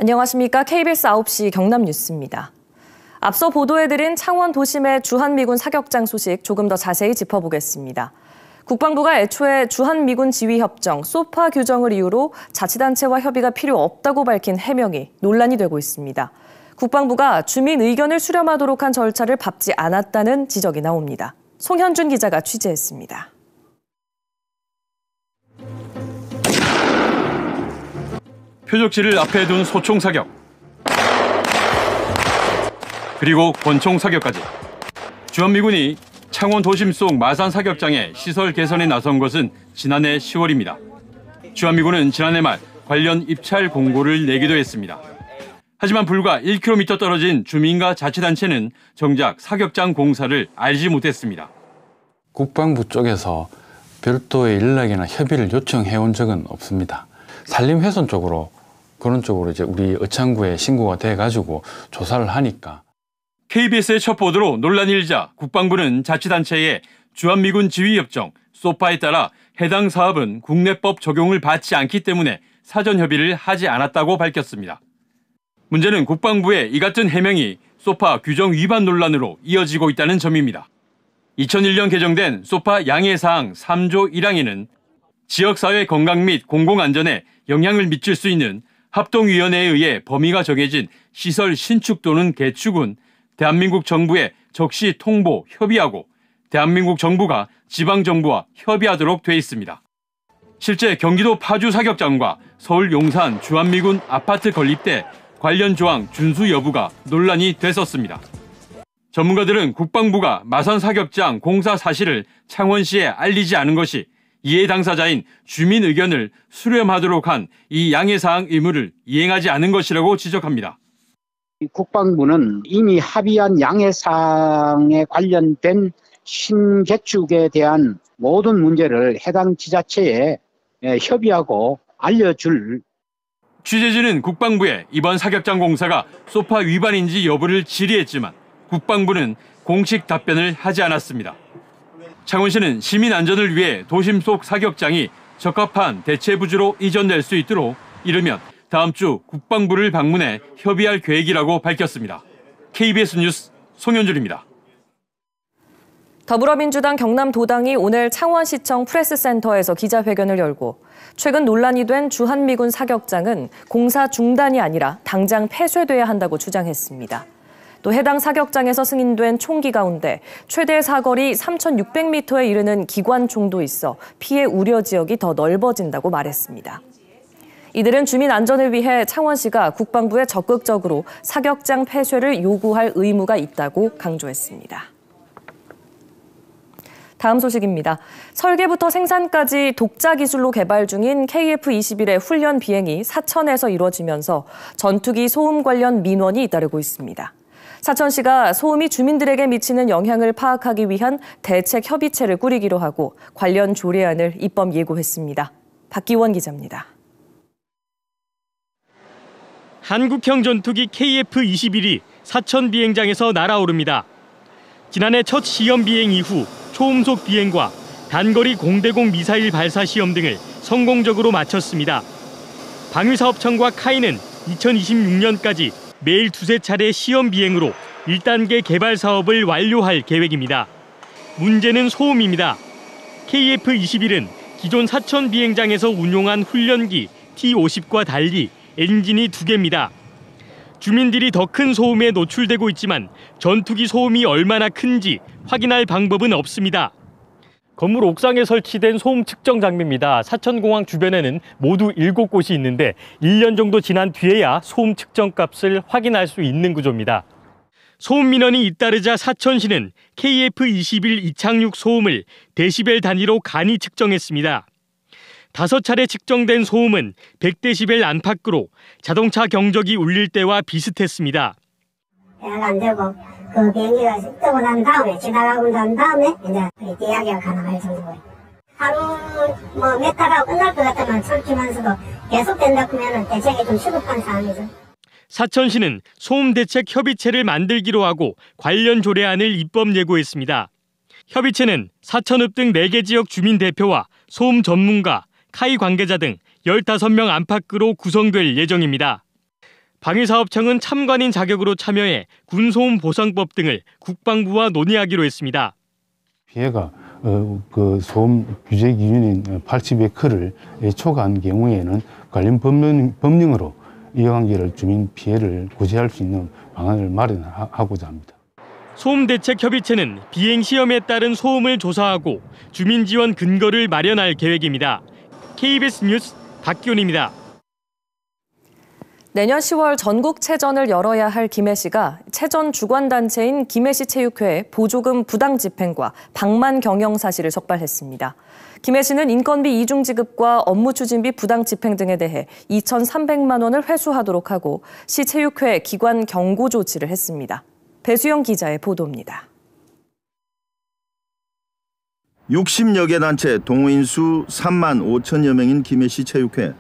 안녕하십니까. KBS 9시 경남 뉴스입니다. 앞서 보도해드린 창원 도심의 주한미군 사격장 소식 조금 더 자세히 짚어보겠습니다. 국방부가 애초에 주한미군 지휘협정 소파 규정을 이유로 자치단체와 협의가 필요 없다고 밝힌 해명이 논란이 되고 있습니다. 국방부가 주민 의견을 수렴하도록 한 절차를 밟지 않았다는 지적이 나옵니다. 송현준 기자가 취재했습니다. 표적지를 앞에 둔 소총 사격, 그리고 권총 사격까지. 주한미군이 창원 도심 속 마산 사격장의 시설 개선에 나선 것은 지난해 10월입니다. 주한미군은 지난해 말 관련 입찰 공고를 내기도 했습니다. 하지만 불과 1km 떨어진 주민과 자치단체는 정작 사격장 공사를 알지 못했습니다. 국방부 쪽에서 별도의 연락이나 협의를 요청해온 적은 없습니다. 산림훼손 쪽으로 그런 쪽으로 이제 우리 의창구에 신고가 돼가지고 조사를 하니까. KBS의 첫 보도로 논란이 일자 국방부는 자치단체에 주한미군 지휘협정 소파에 따라 해당 사업은 국내법 적용을 받지 않기 때문에 사전 협의를 하지 않았다고 밝혔습니다. 문제는 국방부의 이 같은 해명이 소파 규정 위반 논란으로 이어지고 있다는 점입니다. 2001년 개정된 소파 양해사항 3조 1항에는 지역사회 건강 및 공공안전에 영향을 미칠 수 있는 합동위원회에 의해 범위가 정해진 시설 신축 또는 개축은 대한민국 정부에 적시 통보, 협의하고 대한민국 정부가 지방정부와 협의하도록 돼 있습니다. 실제 경기도 파주 사격장과 서울 용산 주한미군 아파트 건립 때 관련 조항 준수 여부가 논란이 됐었습니다. 전문가들은 국방부가 마산 사격장 공사 사실을 창원시에 알리지 않은 것이 이해 당사자인 주민 의견을 수렴하도록 한 이 양해사항 의무를 이행하지 않은 것이라고 지적합니다. 국방부는 이미 합의한 양해사항에 관련된 신개축에 대한 모든 문제를 해당 지자체에 협의하고 알려줄. 취재진은 국방부에 이번 사격장 공사가 소파 위반인지 여부를 질의했지만 국방부는 공식 답변을 하지 않았습니다. 창원시는 시민 안전을 위해 도심 속 사격장이 적합한 대체 부지로 이전될 수 있도록 이르면 다음 주 국방부를 방문해 협의할 계획이라고 밝혔습니다. KBS 뉴스 송현준입니다. 더불어민주당 경남도당이 오늘 창원시청 프레스센터에서 기자회견을 열고 최근 논란이 된 주한미군 사격장은 공사 중단이 아니라 당장 폐쇄돼야 한다고 주장했습니다. 또 해당 사격장에서 승인된 총기 가운데 최대 사거리 3,600m에 이르는 기관총도 있어 피해 우려 지역이 더 넓어진다고 말했습니다. 이들은 주민 안전을 위해 창원시가 국방부에 적극적으로 사격장 폐쇄를 요구할 의무가 있다고 강조했습니다. 다음 소식입니다. 설계부터 생산까지 독자 기술로 개발 중인 KF-21의 훈련 비행이 사천에서 이루어지면서 전투기 소음 관련 민원이 잇따르고 있습니다. 사천시가 소음이 주민들에게 미치는 영향을 파악하기 위한 대책 협의체를 꾸리기로 하고 관련 조례안을 입법 예고했습니다. 박기원 기자입니다. 한국형 전투기 KF-21이 사천 비행장에서 날아오릅니다. 지난해 첫 시험 비행 이후 초음속 비행과 단거리 공대공 미사일 발사 시험 등을 성공적으로 마쳤습니다. 방위사업청과 카이는 2026년까지 매일 두세 차례 시험 비행으로 1단계 개발 사업을 완료할 계획입니다. 문제는 소음입니다. KF-21은 기존 사천 비행장에서 운용한 훈련기 T-50과 달리 엔진이 2개입니다. 주민들이 더 큰 소음에 노출되고 있지만 전투기 소음이 얼마나 큰지 확인할 방법은 없습니다. 건물 옥상에 설치된 소음 측정 장비입니다. 사천공항 주변에는 모두 7곳이 있는데 1년 정도 지난 뒤에야 소음 측정 값을 확인할 수 있는 구조입니다. 소음 민원이 잇따르자 사천시는 KF-21 이착륙 소음을 데시벨 단위로 간이 측정했습니다. 5차례 측정된 소음은 100데시벨 안팎으로 자동차 경적이 울릴 때와 비슷했습니다. 안 되고 그 비행기가 뜨고 난 다음에 지나가고 난 다음에 이제 이야기가 가능할 정도로 하루 몇 달하고 끝날 것 같으면 참기면서도 계속된다 그러면 대책이 좀 시급한 상황이죠. 사천시는 소음 대책 협의체를 만들기로 하고 관련 조례안을 입법 예고했습니다. 협의체는 사천읍 등 4개 지역 주민 대표와 소음 전문가, 카이 관계자 등 15명 안팎으로 구성될 예정입니다. 방위사업청은 참관인 자격으로 참여해 군소음 보상법 등을 국방부와 논의하기로 했습니다. 피해가 그 소음 규제 기준인 80베크를 초과한 경우에는 관련 법령으로 이해관계를 주민 피해를 구제할 수 있는 방안을 마련하고자 합니다. 소음대책협의체는 비행 시험에 따른 소음을 조사하고 주민 지원 근거를 마련할 계획입니다. KBS 뉴스 박기훈입니다. 내년 10월 전국체전을 열어야 할 김해시가 체전 주관단체인 김해시체육회에 보조금 부당 집행과 방만 경영 사실을 적발했습니다. 김해시는 인건비 이중 지급과 업무 추진비 부당 집행 등에 대해 2,300만 원을 회수하도록 하고 시체육회 기관 경고 조치를 했습니다. 배수영 기자의 보도입니다. 60여 개 단체 동호인 수 3만 5천여 명인 김해시 체육회.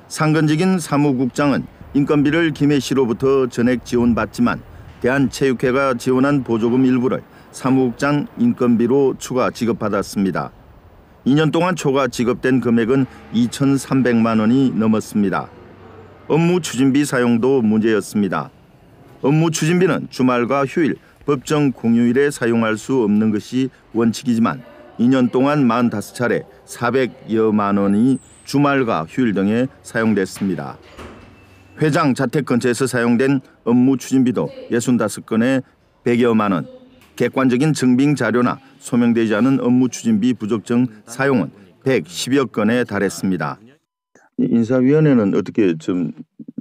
상근직인 사무국장은 인건비를 김해시로부터 전액 지원받지만 대한체육회가 지원한 보조금 일부를 사무국장 인건비로 추가 지급받았습니다. 2년 동안 초과 지급된 금액은 2,300만 원이 넘었습니다. 업무 추진비 사용도 문제였습니다. 업무 추진비는 주말과 휴일, 법정 공휴일에 사용할 수 없는 것이 원칙이지만 2년 동안 45차례 400여만 원이 주말과 휴일 등에 사용됐습니다. 회장 자택 근처에서 사용된 업무 추진비도 65건에 100여만 원, 객관적인 증빙 자료나 소명되지 않은 업무 추진비 부적정 사용은 110여 건에 달했습니다. 인사위원회는 어떻게 좀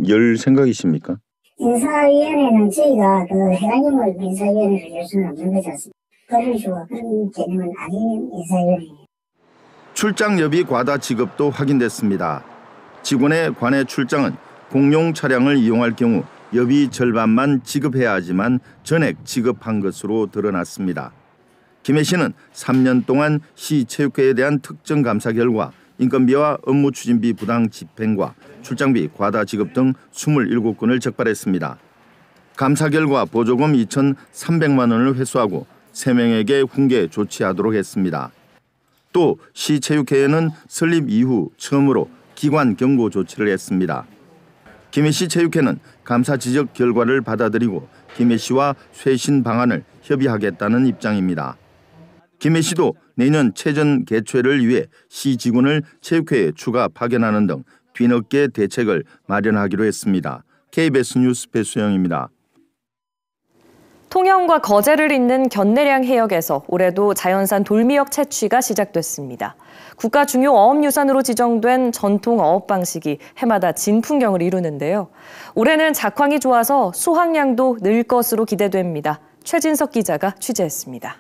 열 생각이십니까? 인사위원회는 저희가 해당 인물 인사위원회를 열 수는 없는 거지 않습니까? 그런 식으로 그런 개념은 아닌 인사위원회예요. 출장여비 과다 지급도 확인됐습니다. 직원의 관내 출장은 공용 차량을 이용할 경우 여비 절반만 지급해야 하지만 전액 지급한 것으로 드러났습니다. 김해시는 3년 동안 시체육회에 대한 특정 감사 결과 인건비와 업무 추진비 부당 집행과 출장비 과다 지급 등 27건을 적발했습니다. 감사 결과 보조금 2,300만 원을 회수하고 3명에게 훈계 조치하도록 했습니다. 또 시체육회에는 설립 이후 처음으로 기관 경고 조치를 했습니다. 김해시 체육회는 감사 지적 결과를 받아들이고 김해시와 쇄신 방안을 협의하겠다는 입장입니다. 김해시도 내년 체전 개최를 위해 시 직원을 체육회에 추가 파견하는 등 뒤늦게 대책을 마련하기로 했습니다. KBS 뉴스 배수영입니다. 통영과 거제를 잇는 견내량 해역에서 올해도 자연산 돌미역 채취가 시작됐습니다. 국가 중요 어업유산으로 지정된 전통 어업 방식이 해마다 진풍경을 이루는데요. 올해는 작황이 좋아서 수확량도 늘 것으로 기대됩니다. 최진석 기자가 취재했습니다.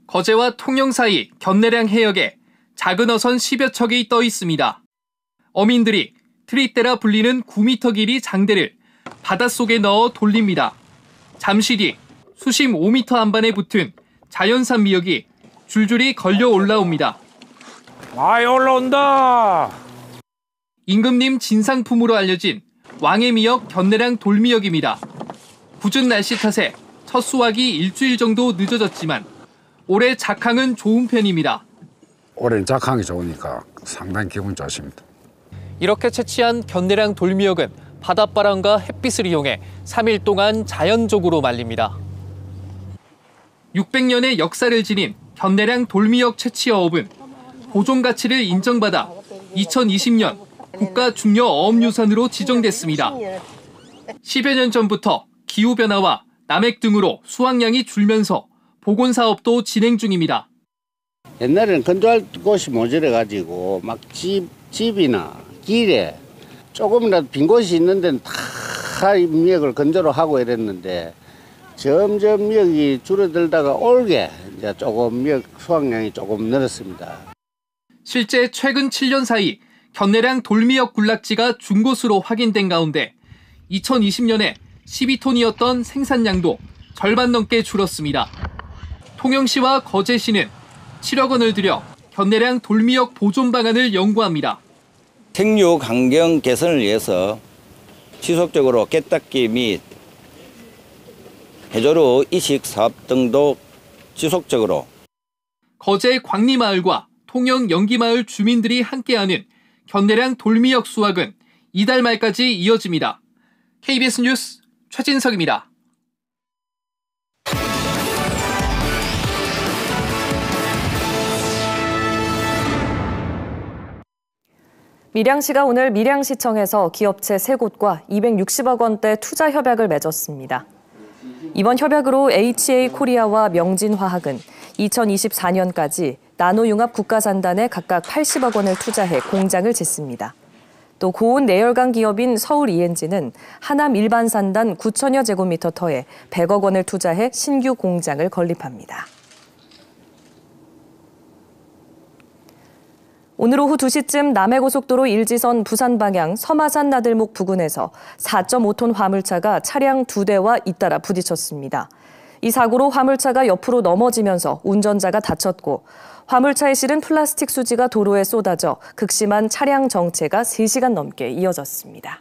거제와 통영 사이 견내량 해역에 작은 어선 10여 척이 떠 있습니다. 어민들이 트리떼라 불리는 9m 길이 장대를 바닷속에 넣어 돌립니다. 잠시 뒤 수심 5m 안반에 붙은 자연산 미역이 줄줄이 걸려 올라옵니다. 많이 올라온다. 임금님 진상품으로 알려진 왕의 미역 견내량 돌미역입니다. 궂은 날씨 탓에 첫 수확이 일주일 정도 늦어졌지만 올해 작황은 좋은 편입니다. 올해는 작황이 좋으니까 상당히 기분 좋습니다. 이렇게 채취한 견내량 돌미역은 바닷바람과 햇빛을 이용해 3일 동안 자연적으로 말립니다. 600년의 역사를 지닌 견내량 돌미역 채취 어업은 보존 가치를 인정받아 2020년 국가 중요 어업유산으로 지정됐습니다. 10여 년 전부터 기후변화와 남핵 등으로 수확량이 줄면서 복원 사업도 진행 중입니다. 옛날에는 건조할 곳이 모자라가지고 막 집이나 길에 조금이라도 빈 곳이 있는 데는 다 미역을 건조로 하고 이랬는데 점점 미역이 줄어들다가 올게 이제 조금 미역 수확량이 조금 늘었습니다. 실제 최근 7년 사이 견내량 돌미역 군락지가 준 것으로 확인된 가운데 2020년에 12톤이었던 생산량도 절반 넘게 줄었습니다. 통영시와 거제시는 7억 원을 들여 견내량 돌미역 보존 방안을 연구합니다. 생육 환경 개선을 위해서 지속적으로 갯닦기 및 해조류 이식 사업 등도 지속적으로 거제 광리마을과 통영 영기마을 주민들이 함께하는 견내량 돌미역 수확은 이달 말까지 이어집니다. KBS 뉴스 최진석입니다. 밀양시가 오늘 밀양시청에서 기업체 3곳과 260억 원대 투자 협약을 맺었습니다. 이번 협약으로 HA코리아와 명진화학은 2024년까지 나노융합 국가산단에 각각 80억 원을 투자해 공장을 짓습니다. 또 고온 내열강 기업인 서울 ENG는 하남 일반산단 9천여 제곱미터 터에 100억 원을 투자해 신규 공장을 건립합니다. 오늘 오후 2시쯤 남해고속도로 일지선 부산 방향 서마산 나들목 부근에서 4.5톤 화물차가 차량 2대와 잇따라 부딪혔습니다. 이 사고로 화물차가 옆으로 넘어지면서 운전자가 다쳤고 화물차에 실은 플라스틱 수지가 도로에 쏟아져 극심한 차량 정체가 3시간 넘게 이어졌습니다.